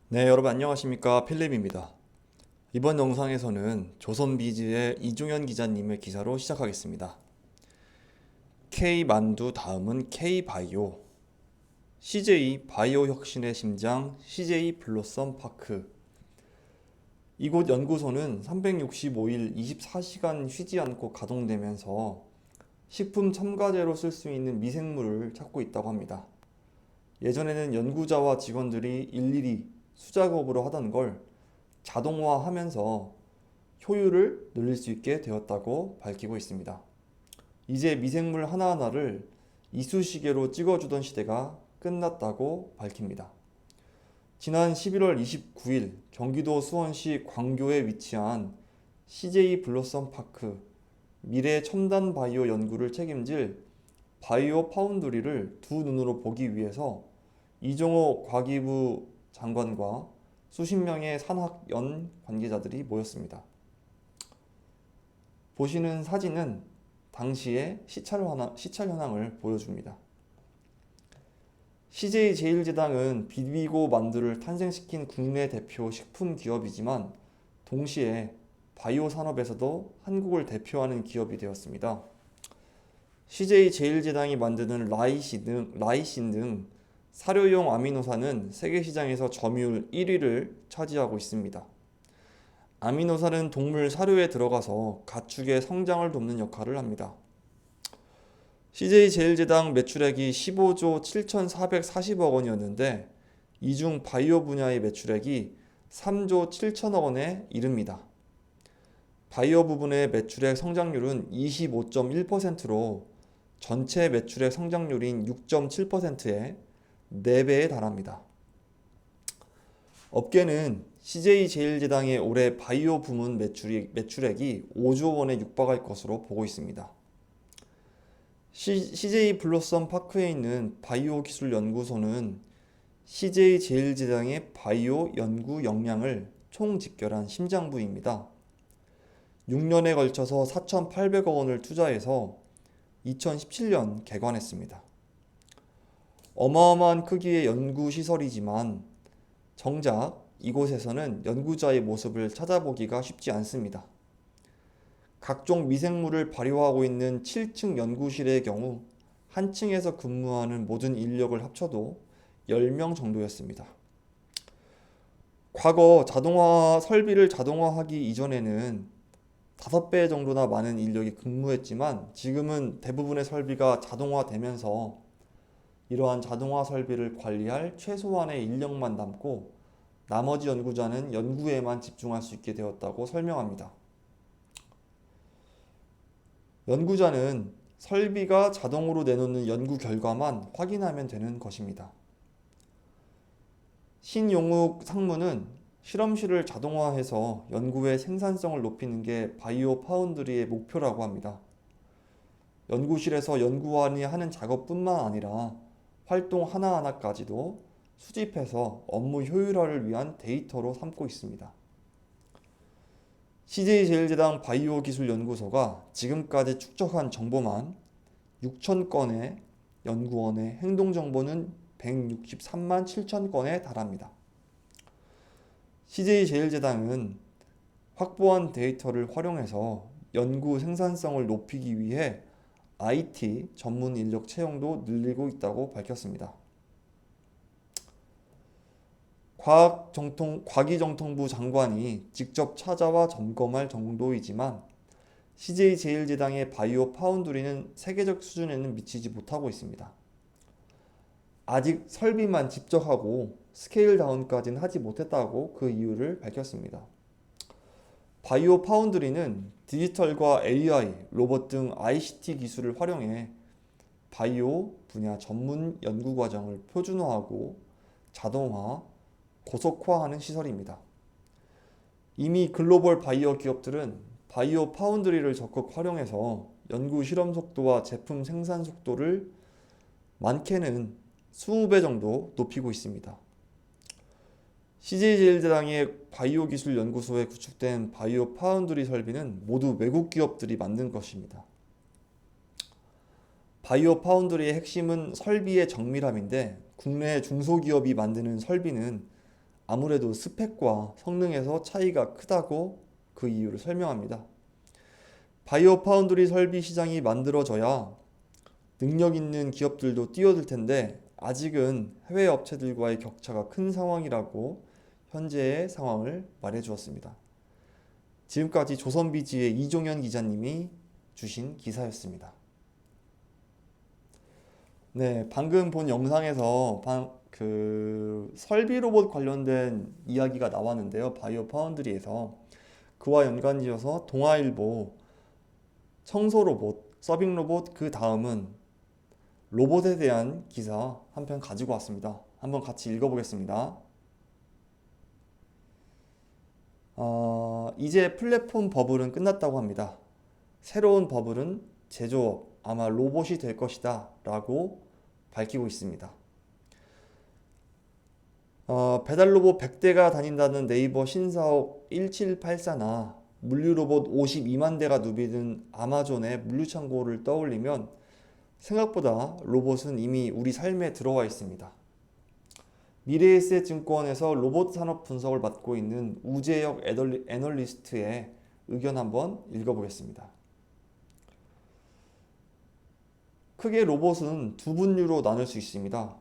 네, 여러분 안녕하십니까? 필립입니다. 이번 영상에서는 조선비즈의 이종현 기자님의 기사로 시작하겠습니다. K만두 다음은 K바이오. CJ 바이오 혁신의 심장 CJ 블로썸 파크. 이곳 연구소는 365일 24시간 쉬지 않고 가동되면서 식품 첨가제로 쓸 수 있는 미생물을 찾고 있다고 합니다. 예전에는 연구자와 직원들이 일일이 수작업으로 하던 걸 자동화하면서 효율을 늘릴 수 있게 되었다고 밝히고 있습니다. 이제 미생물 하나하나를 이쑤시개로 찍어주던 시대가 끝났다고 밝힙니다. 지난 11월 29일 경기도 수원시 광교에 위치한 CJ 블로썸 파크 미래 첨단 바이오 연구를 책임질 바이오 파운드리를 두 눈으로 보기 위해서 이종호 과기부 장관과 수십 명의 산학연 관계자들이 모였습니다. 보시는 사진은 당시의 시찰 현황을 보여줍니다. CJ제일제당은 비비고 만두를 탄생시킨 국내 대표 식품 기업이지만 동시에 바이오 산업에서도 한국을 대표하는 기업이 되었습니다. CJ제일제당이 만드는 라이신 등 사료용 아미노산은 세계 시장에서 점유율 1위를 차지하고 있습니다. 아미노산은 동물 사료에 들어가서 가축의 성장을 돕는 역할을 합니다. CJ제일제당 매출액이 15조 7,440억 원이었는데 이 중 바이오 분야의 매출액이 3조 7천억 원에 이릅니다. 바이오 부분의 매출액 성장률은 25.1%로 전체 매출액 성장률인 6.7%의 4배에 달합니다. 업계는 CJ제일제당의 올해 바이오 부문 매출액이 5조 원에 육박할 것으로 보고 있습니다. CJ 블로썸 파크에 있는 바이오 기술 연구소는 CJ제일제당의 바이오 연구 역량을 총집결한 심장부입니다. 6년에 걸쳐서 4,800억 원을 투자해서 2017년 개관했습니다. 어마어마한 크기의 연구시설이지만 정작 이곳에서는 연구자의 모습을 찾아보기가 쉽지 않습니다. 각종 미생물을 발효하고 있는 7층 연구실의 경우 한 층에서 근무하는 모든 인력을 합쳐도 10명 정도였습니다. 과거 설비를 자동화하기 이전에는 5배 정도나 많은 인력이 근무했지만 지금은 대부분의 설비가 자동화되면서 이러한 자동화 설비를 관리할 최소한의 인력만 남고 나머지 연구자는 연구에만 집중할 수 있게 되었다고 설명합니다. 연구자는 설비가 자동으로 내놓는 연구 결과만 확인하면 되는 것입니다. 신용욱 상무는 실험실을 자동화해서 연구의 생산성을 높이는 게 바이오 파운드리의 목표라고 합니다. 연구실에서 연구원이 하는 작업뿐만 아니라 활동 하나하나까지도 수집해서 업무 효율화를 위한 데이터로 삼고 있습니다. CJ제일제당 바이오기술연구소가 지금까지 축적한 정보만 6,000건의 연구원의 행동정보는 163만 7천 건에 달합니다. CJ제일제당은 확보한 데이터를 활용해서 연구 생산성을 높이기 위해 IT 전문 인력 채용도 늘리고 있다고 밝혔습니다. 과기정통부 장관이 직접 찾아와 점검할 정도이지만 CJ제일제당의 바이오 파운드리는 세계적 수준에는 미치지 못하고 있습니다. 아직 설비만 집적하고 스케일 다운까지는 하지 못했다고 그 이유를 밝혔습니다. 바이오 파운드리는 디지털과 AI, 로봇 등 ICT 기술을 활용해 바이오 분야 전문 연구 과정을 표준화하고 자동화, 고속화하는 시설입니다. 이미 글로벌 바이오 기업들은 바이오 파운드리를 적극 활용해서 연구 실험 속도와 제품 생산 속도를 많게는 20배 정도 높이고 있습니다. CJ제일제당의 바이오 기술 연구소에 구축된 바이오 파운드리 설비는 모두 외국 기업들이 만든 것입니다. 바이오 파운드리의 핵심은 설비의 정밀함인데 국내 중소기업이 만드는 설비는 아무래도 스펙과 성능에서 차이가 크다고 그 이유를 설명합니다. 바이오 파운드리 설비 시장이 만들어져야 능력 있는 기업들도 뛰어들 텐데 아직은 해외 업체들과의 격차가 큰 상황이라고 현재의 상황을 말해 주었습니다. 지금까지 조선비지의 이종현 기자님이 주신 기사였습니다. 네, 방금 본 영상에서 설비 로봇 관련된 이야기가 나왔는데요. 바이오 파운드리에서 그와 연관지어서 동아일보 청소 로봇, 서빙 로봇 그 다음은 로봇에 대한 기사 한 편 가지고 왔습니다. 한번 같이 읽어보겠습니다. 이제 플랫폼 버블은 끝났다고 합니다. 새로운 버블은 제조업, 아마 로봇이 될 것이다 라고 밝히고 있습니다. 배달 로봇 100대가 다닌다는 네이버 신사옥 1784나 물류 로봇 52만 대가 누비는 아마존의 물류 창고를 떠올리면 생각보다 로봇은 이미 우리 삶에 들어와 있습니다. 미래에셋증권에서 로봇 산업 분석을 맡고 있는 우재혁 애널리스트의 의견 한번 읽어보겠습니다. 크게 로봇은 두 분류로 나눌 수 있습니다.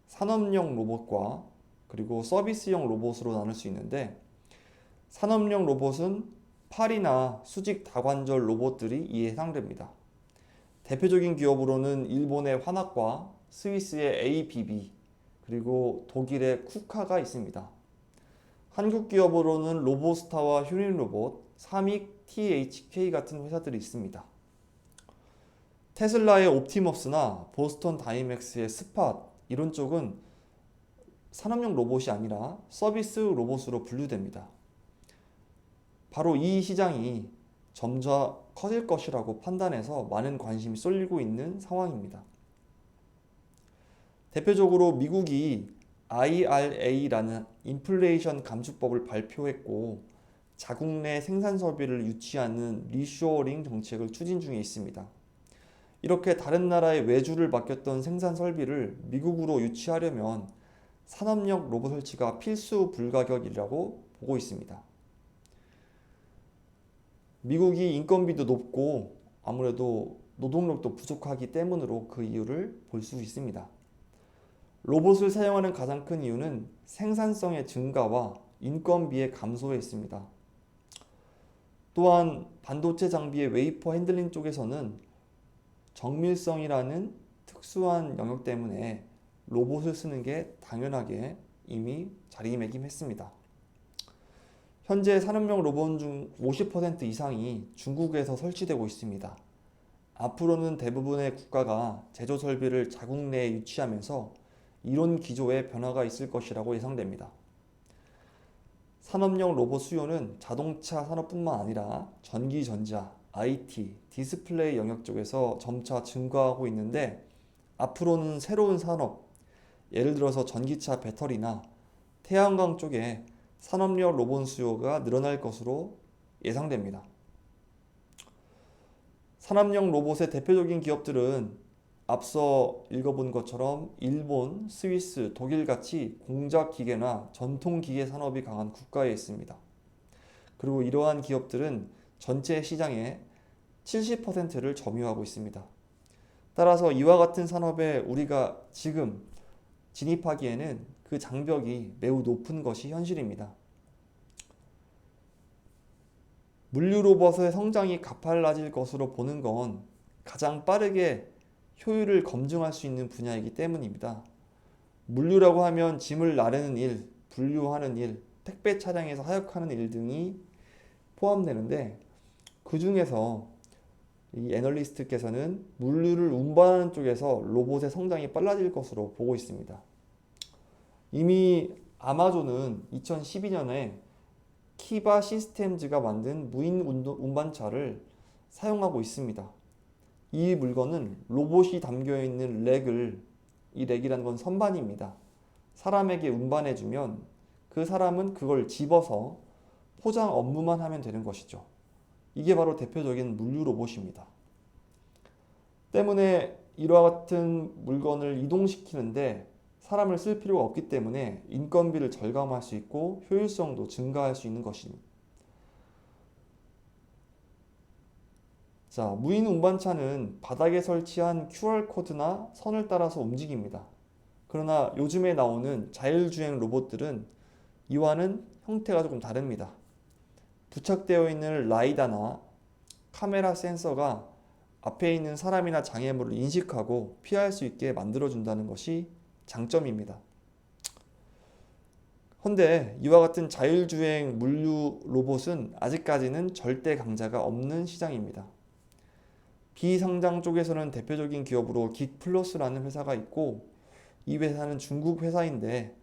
산업용 로봇과 그리고 서비스용 로봇으로 나눌 수 있는데 산업용 로봇은 팔이나 수직 다관절 로봇들이 이에 해당됩니다. 대표적인 기업으로는 일본의 화학과 스위스의 ABB 그리고 독일의 쿠카가 있습니다. 한국 기업으로는 로보스타와 휴린로봇, 삼익, THK 같은 회사들이 있습니다. 테슬라의 옵티머스나 보스턴 다이맥스의 스팟 이런 쪽은 산업용 로봇이 아니라 서비스 로봇으로 분류됩니다. 바로 이 시장이 점차 커질 것이라고 판단해서 많은 관심이 쏠리고 있는 상황입니다. 대표적으로 미국이 IRA라는 인플레이션 감축법을 발표했고 자국 내 생산 설비를 유치하는 리쇼어링 정책을 추진 중에 있습니다. 이렇게 다른 나라에 외주를 맡겼던 생산 설비를 미국으로 유치하려면 산업용 로봇 설치가 필수 불가결이라고 보고 있습니다. 미국이 인건비도 높고 아무래도 노동력도 부족하기 때문으로 그 이유를 볼 수 있습니다. 로봇을 사용하는 가장 큰 이유는 생산성의 증가와 인건비의 감소에 있습니다. 또한 반도체 장비의 웨이퍼 핸들링 쪽에서는 정밀성이라는 특수한 영역 때문에 로봇을 쓰는 게 당연하게 이미 자리매김했습니다. 현재 산업용 로봇 중 50% 이상이 중국에서 설치되고 있습니다. 앞으로는 대부분의 국가가 제조 설비를 자국 내에 유치하면서 이론 기조에 변화가 있을 것이라고 예상됩니다. 산업용 로봇 수요는 자동차 산업뿐만 아니라 전기, 전자, IT, 디스플레이 영역 쪽에서 점차 증가하고 있는데 앞으로는 새로운 산업, 예를 들어서 전기차 배터리나 태양광 쪽에 산업용 로봇 수요가 늘어날 것으로 예상됩니다. 산업용 로봇의 대표적인 기업들은 앞서 읽어본 것처럼 일본, 스위스, 독일 같이 공작 기계나 전통 기계 산업이 강한 국가에 있습니다. 그리고 이러한 기업들은 전체 시장의 70%를 점유하고 있습니다. 따라서 이와 같은 산업에 우리가 지금 진입하기에는 그 장벽이 매우 높은 것이 현실입니다. 물류 로봇의 성장이 가팔라질 것으로 보는 건 가장 빠르게 효율을 검증할 수 있는 분야이기 때문입니다. 물류라고 하면 짐을 나르는 일, 분류하는 일, 택배 차량에서 하역하는 일 등이 포함되는데 그 중에서 이 애널리스트께서는 물류를 운반하는 쪽에서 로봇의 성장이 빨라질 것으로 보고 있습니다. 이미 아마존은 2012년에 키바 시스템즈가 만든 무인 운반차를 사용하고 있습니다. 이 물건은 로봇이 담겨있는 이 렉이라는 건 선반입니다. 사람에게 운반해주면 그 사람은 그걸 집어서 포장 업무만 하면 되는 것이죠. 이게 바로 대표적인 물류 로봇입니다. 때문에 이와 같은 물건을 이동시키는데 사람을 쓸 필요가 없기 때문에 인건비를 절감할 수 있고 효율성도 증가할 수 있는 것입니다. 자, 무인 운반차는 바닥에 설치한 QR코드나 선을 따라서 움직입니다. 그러나 요즘에 나오는 자율주행 로봇들은 이와는 형태가 조금 다릅니다. 부착되어 있는 라이다나 카메라 센서가 앞에 있는 사람이나 장애물을 인식하고 피할 수 있게 만들어준다는 것이 장점입니다. 헌데 이와 같은 자율주행 물류 로봇은 아직까지는 절대 강자가 없는 시장입니다. 비상장 쪽에서는 대표적인 기업으로 긱플러스라는 회사가 있고, 이 회사는 중국 회사인데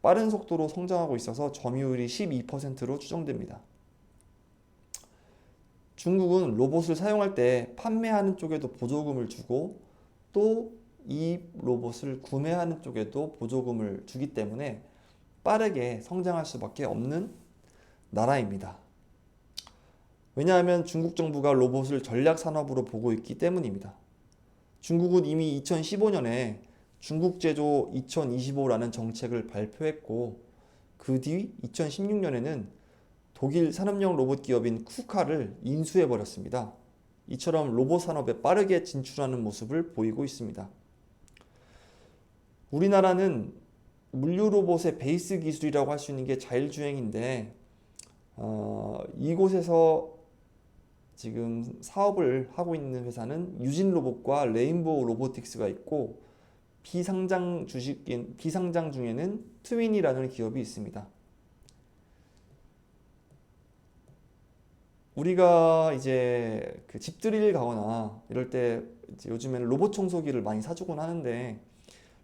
빠른 속도로 성장하고 있어서 점유율이 12%로 추정됩니다. 중국은 로봇을 사용할 때 판매하는 쪽에도 보조금을 주고 또 이 로봇을 구매하는 쪽에도 보조금을 주기 때문에 빠르게 성장할 수밖에 없는 나라입니다. 왜냐하면 중국 정부가 로봇을 전략 산업으로 보고 있기 때문입니다. 중국은 이미 2015년에 중국 제조 2025라는 정책을 발표했고, 그 뒤 2016년에는 독일 산업용 로봇 기업인 쿠카를 인수해 버렸습니다. 이처럼 로봇 산업에 빠르게 진출하는 모습을 보이고 있습니다. 우리나라는 물류 로봇의 베이스 기술이라고 할 수 있는 게 자율주행인데, 이곳에서 지금 사업을 하고 있는 회사는 유진로봇과 레인보우 로보틱스가 있고, 비상장 중에는 트윈이라는 기업이 있습니다. 우리가 이제 그 집들이를 가거나 이럴 때 이제 요즘에는 로봇 청소기를 많이 사주곤 하는데,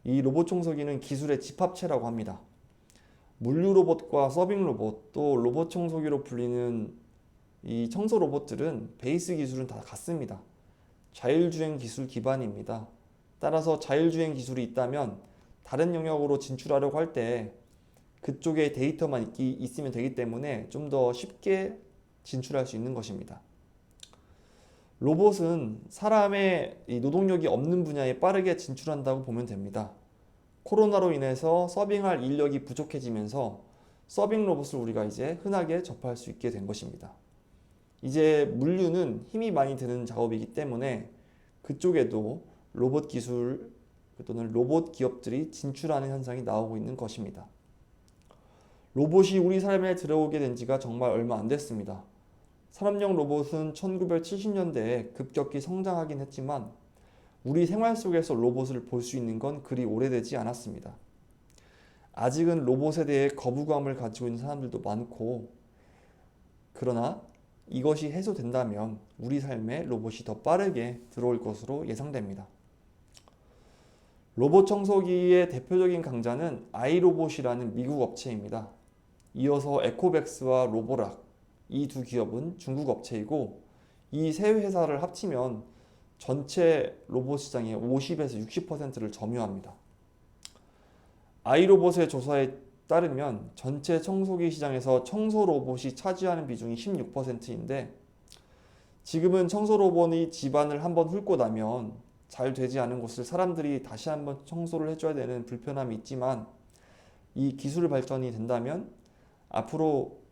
이 로봇 청소기는 기술의 집합체라고 합니다. 물류 로봇과 서빙 로봇, 또 로봇 청소기로 불리는 이 청소 로봇들은 베이스 기술은 다 같습니다. 자율주행 기술 기반입니다. 따라서 자율주행 기술이 있다면 다른 영역으로 진출하려고 할 때 그쪽에 데이터만 있으면 되기 때문에 좀 더 쉽게 진출할 수 있는 것입니다. 로봇은 사람의 이 노동력이 없는 분야에 빠르게 진출한다고 보면 됩니다. 코로나로 인해서 서빙할 인력이 부족해지면서 서빙 로봇을 우리가 이제 흔하게 접할 수 있게 된 것입니다. 이제 물류는 힘이 많이 드는 작업이기 때문에 그쪽에도 로봇 기술 또는 로봇 기업들이 진출하는 현상이 나오고 있는 것입니다. 로봇이 우리 삶에 들어오게 된 지가 정말 얼마 안 됐습니다. 산업용 로봇은 1970년대에 급격히 성장하긴 했지만 우리 생활 속에서 로봇을 볼 수 있는 건 그리 오래되지 않았습니다. 아직은 로봇에 대해 거부감을 가지고 있는 사람들도 많고, 그러나 이것이 해소된다면 우리 삶에 로봇이 더 빠르게 들어올 것으로 예상됩니다. 로봇 청소기의 대표적인 강자는 아이로봇이라는 미국 업체입니다. 이어서 에코백스와 로보락, 이 두 기업은 중국 업체이고, 이 세 회사를 합치면 전체 로봇 시장의 50에서 60%를 점유합니다. 아이로봇의 조사에 따르면 전체 청소기 시장에서 청소 로봇이 차지하는 비중이 16%인데, 지금은 청소 로봇이 집안을 한번 훑고 나면 잘 되지 않은 곳을 사람들이 다시 한번 청소를 해줘야 되는 불편함이 있지만, 이 기술 발전이 된다면 앞으로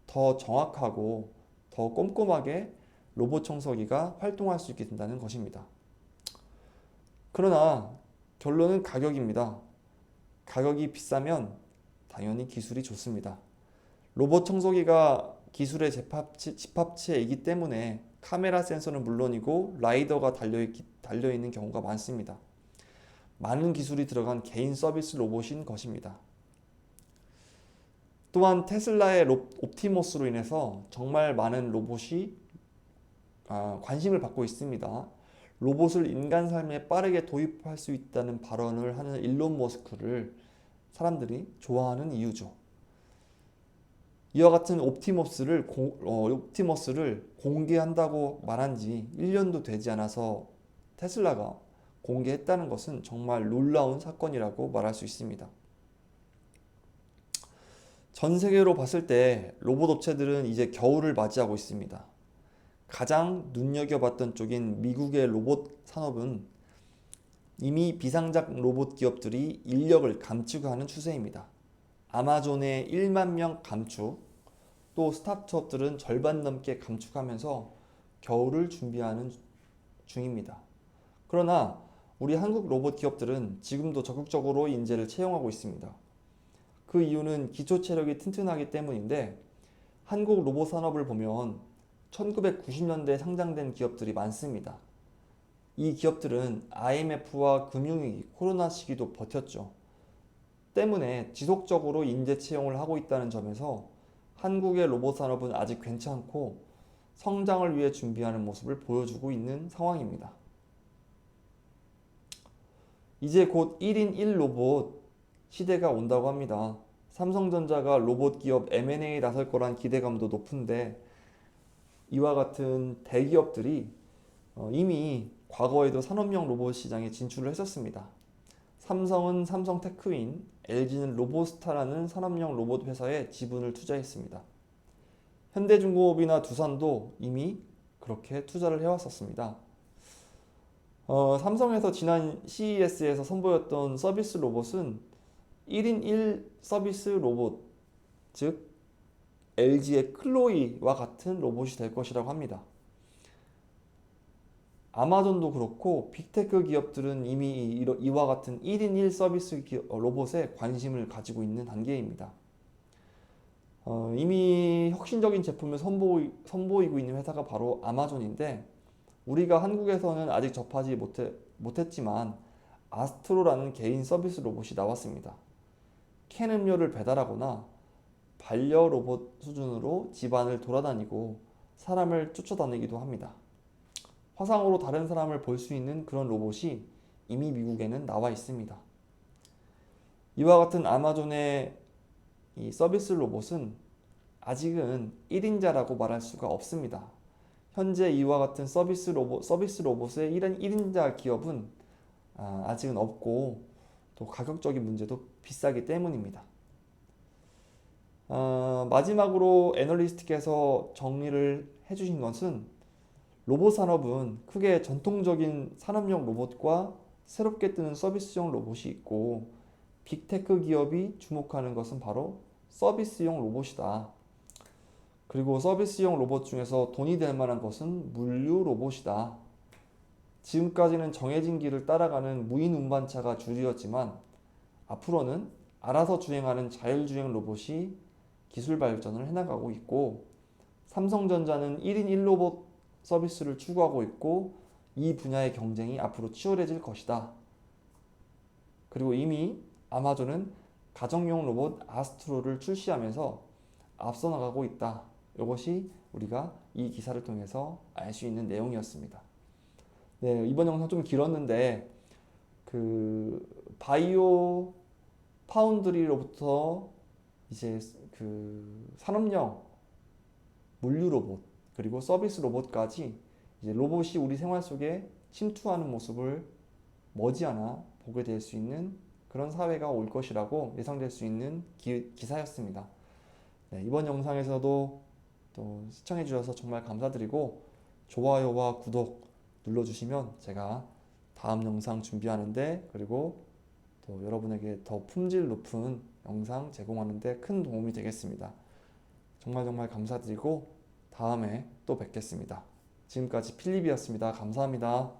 더 정확하고 더 꼼꼼하게 로봇 청소기가 활동할 수 있게 된다는 것입니다. 그러나 결론은 가격입니다. 가격이 비싸면 당연히 기술이 좋습니다. 로봇 청소기가 기술의 집합체이기 때문에 카메라 센서는 물론이고 라이더가 달려있는 경우가 많습니다. 많은 기술이 들어간 개인 서비스 로봇인 것입니다. 또한 테슬라의 옵티머스로 인해서 정말 많은 로봇이 관심을 받고 있습니다. 로봇을 인간 삶에 빠르게 도입할 수 있다는 발언을 하는 일론 머스크를 사람들이 좋아하는 이유죠. 이와 같은 옵티머스를 공개한다고 말한 지 1년도 되지 않아서 테슬라가 공개했다는 것은 정말 놀라운 사건이라고 말할 수 있습니다. 전 세계로 봤을 때 로봇 업체들은 이제 겨울을 맞이하고 있습니다. 가장 눈여겨봤던 쪽인 미국의 로봇 산업은 이미 비상장 로봇 기업들이 인력을 감축하는 추세입니다. 아마존의 1만 명 감축, 또 스타트업들은 절반 넘게 감축하면서 겨울을 준비하는 중입니다. 그러나 우리 한국 로봇 기업들은 지금도 적극적으로 인재를 채용하고 있습니다. 그 이유는 기초 체력이 튼튼하기 때문인데, 한국 로봇 산업을 보면 1990년대에 상장된 기업들이 많습니다. 이 기업들은 IMF와 금융위기, 코로나 시기도 버텼죠. 때문에 지속적으로 인재 채용을 하고 있다는 점에서 한국의 로봇 산업은 아직 괜찮고 성장을 위해 준비하는 모습을 보여주고 있는 상황입니다. 이제 곧 1인 1 로봇 시대가 온다고 합니다. 삼성전자가 로봇 기업 M&A에 나설 거란 기대감도 높은데, 이와 같은 대기업들이 이미 과거에도 산업용 로봇 시장에 진출을 했었습니다. 삼성은 삼성 테크윈, LG는 로보스타라는 산업용 로봇 회사에 지분을 투자했습니다. 현대중공업이나 두산도 이미 그렇게 투자를 해왔었습니다. 삼성에서 지난 CES에서 선보였던 서비스 로봇은 1인 1 서비스 로봇, 즉 LG의 클로이와 같은 로봇이 될 것이라고 합니다. 아마존도 그렇고 빅테크 기업들은 이미 이와 같은 1인 1 서비스 로봇에 관심을 가지고 있는 단계입니다. 이미 혁신적인 제품을 선보이고 있는 회사가 바로 아마존인데, 우리가 한국에서는 아직 접하지 못했지만 아스트로라는 개인 서비스 로봇이 나왔습니다. 캔 음료를 배달하거나 반려 로봇 수준으로 집안을 돌아다니고 사람을 쫓아다니기도 합니다. 화상으로 다른 사람을 볼 수 있는 그런 로봇이 이미 미국에는 나와 있습니다. 이와 같은 아마존의 이 서비스 로봇은 아직은 1인자라고 말할 수가 없습니다. 현재 이와 같은 서비스 로봇의 1인자 기업은 아직은 없고, 또 가격적인 문제도 비싸기 때문입니다. 마지막으로 애널리스트께서 정리를 해주신 것은, 로봇 산업은 크게 전통적인 산업용 로봇과 새롭게 뜨는 서비스용 로봇이 있고, 빅테크 기업이 주목하는 것은 바로 서비스용 로봇이다. 그리고 서비스용 로봇 중에서 돈이 될 만한 것은 물류 로봇이다. 지금까지는 정해진 길을 따라가는 무인 운반차가 주류였지만, 앞으로는 알아서 주행하는 자율주행 로봇이 기술 발전을 해나가고 있고, 삼성전자는 1인 1 로봇 서비스를 추구하고 있고, 이 분야의 경쟁이 앞으로 치열해질 것이다. 그리고 이미 아마존은 가정용 로봇 아스트로를 출시하면서 앞서 나가고 있다. 이것이 우리가 이 기사를 통해서 알 수 있는 내용이었습니다. 네, 이번 영상 좀 길었는데, 바이오 파운드리로부터 이제 산업용 물류 로봇, 그리고 서비스 로봇까지 이제 로봇이 우리 생활 속에 침투하는 모습을 머지않아 보게 될 수 있는 그런 사회가 올 것이라고 예상될 수 있는 기사였습니다. 네, 이번 영상에서도 또 시청해 주셔서 정말 감사드리고, 좋아요와 구독 눌러주시면 제가 다음 영상 준비하는데, 그리고 또 여러분에게 더 품질 높은 영상 제공하는데 큰 도움이 되겠습니다. 정말 감사드리고 다음에 또 뵙겠습니다. 지금까지 필립이었습니다. 감사합니다.